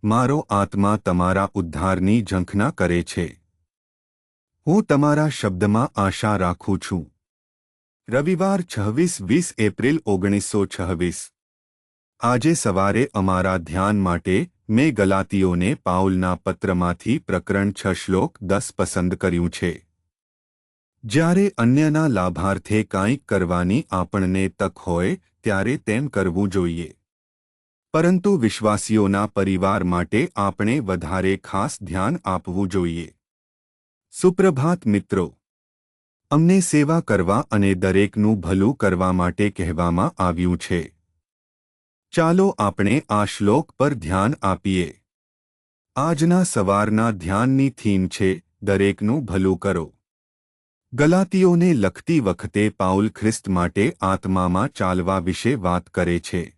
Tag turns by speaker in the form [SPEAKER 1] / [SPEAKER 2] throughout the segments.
[SPEAKER 1] મારો આત્મા તમારા ઉદ્ધારની ઝંખના કરે છે. હું તમારા શબ્દમાં આશા રાખું છું. રવિવાર 26-20 એપ્રિલ 1926. આજે સવારે અમારા ધ્યાન માટે મેં ગલાતીઓને પાઉલના પત્રમાંથી પ્રકરણ 6 શ્લોક 10 પસંદ કર્યું છે. જ્યારે અન્યના લાભાર્થે કાંઈક કરવાની આપણને તક હોય ત્યારે તેમ કરવું જોઈએ. પરંતુ વિશ્વાસીઓના પરિવાર માટે આપણે વધારે ખાસ ધ્યાન આપવું જોઈએ. સુપ્રભાત મિત્રો. અમને સેવા કરવા અને દરેકનું ભલું કરવા માટે કહેવામાં આવ્યું છે. ચાલો આપણે આ શ્લોક પર ધ્યાન આપીએ. આજના સવારના ધ્યાનની થીમ છે દરેકનું ભલું કરો. ગલાતીઓને લખતી વખતે પાઉલ ખ્રિસ્ત માટે આત્મામાં ચાલવા વિશે વાત કરે છે.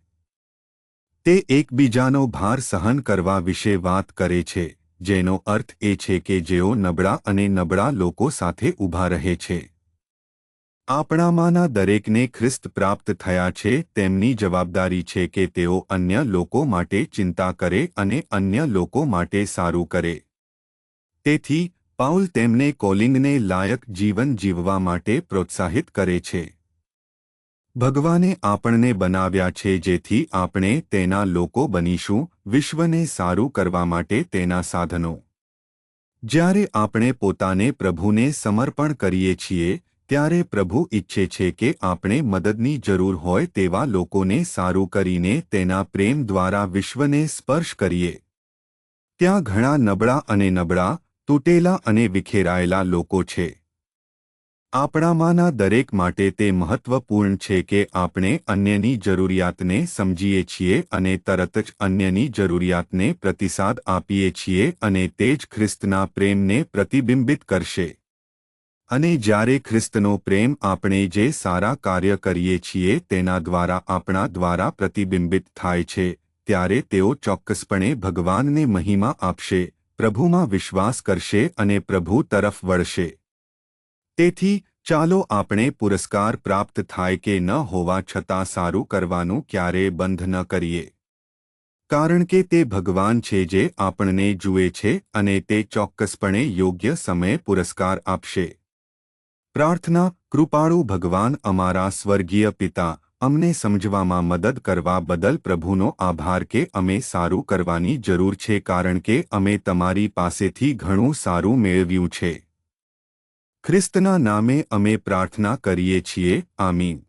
[SPEAKER 1] તે એકબીજાનો ભાર સહન કરવા વિશે વાત કરે છે, જેનો અર્થ એ છે કે જેઓ નબળા અને નબળા લોકો સાથે ઊભા રહે છે. આપણામાંના દરેકને ખ્રિસ્ત પ્રાપ્ત થયા છે તેમની જવાબદારી છે કે તેઓ અન્ય લોકો માટે ચિંતા કરે અને અન્ય લોકો માટે સારું કરે. તેથી પાઉલ તેમને કોલિંગને લાયક જીવન જીવવા માટે પ્રોત્સાહિત કરે છે. ભગવાને આપણને બનાવ્યા છે જેથી આપણે તેના લોકો બનીશું, વિશ્વને સારું કરવા માટે તેના સાધનો. જ્યારે આપણે પોતાને પ્રભુને સમર્પણ કરીએ છીએ ત્યારે પ્રભુ ઈચ્છે છે કે આપણે મદદની જરૂર હોય તેવા લોકોને સારું કરીને તેના પ્રેમ દ્વારા વિશ્વને સ્પર્શ કરીએ. ત્યાં ઘણા નબળા અને નબળા, તૂટેલા અને વિખેરાયેલા લોકો છે. આપણામાંના દરેક માટે તે મહત્વપૂર્ણ છે કે આપણે અન્યની જરૂરિયાતને સમજીએ છીએ અને તરત જ અન્યની જરૂરિયાતને પ્રતિસાદ આપીએ છીએ અને તે જ ખ્રિસ્તના પ્રેમને પ્રતિબિંબિત કરશે. અને જ્યારે ખ્રિસ્તનો પ્રેમ આપણે જે સારા કાર્ય કરીએ છીએ તેના દ્વારા આપણા દ્વારા પ્રતિબિંબિત થાય છે, ત્યારે તેઓ ચોક્કસપણે ભગવાનને મહિમા આપશે, પ્રભુમાં વિશ્વાસ કરશે અને પ્રભુ તરફ વળશે. તેથી ચાલો આપણે પુરસ્કાર પ્રાપ્ત થાય કે ન હોવા છતાં સારું કરવાનું ક્યારેય બંધ ન કરીએ. કારણ કે તે ભગવાન છે જે આપણને જુએ છે અને તે ચોક્કસપણે યોગ્ય સમયે પુરસ્કાર આપશે. પ્રાર્થના. કૃપાળુ ભગવાન અમારા સ્વર્ગીય પિતા, અમને સમજવામાં મદદ કરવા બદલ પ્રભુનો આભાર કે અમે સારું કરવાની જરૂર છે કારણ કે અમે તમારી પાસેથી ઘણું સારું મેળવ્યું છે. ખ્રિસ્તના નામે અમે પ્રાર્થના કરીએ છીએ. આમીન.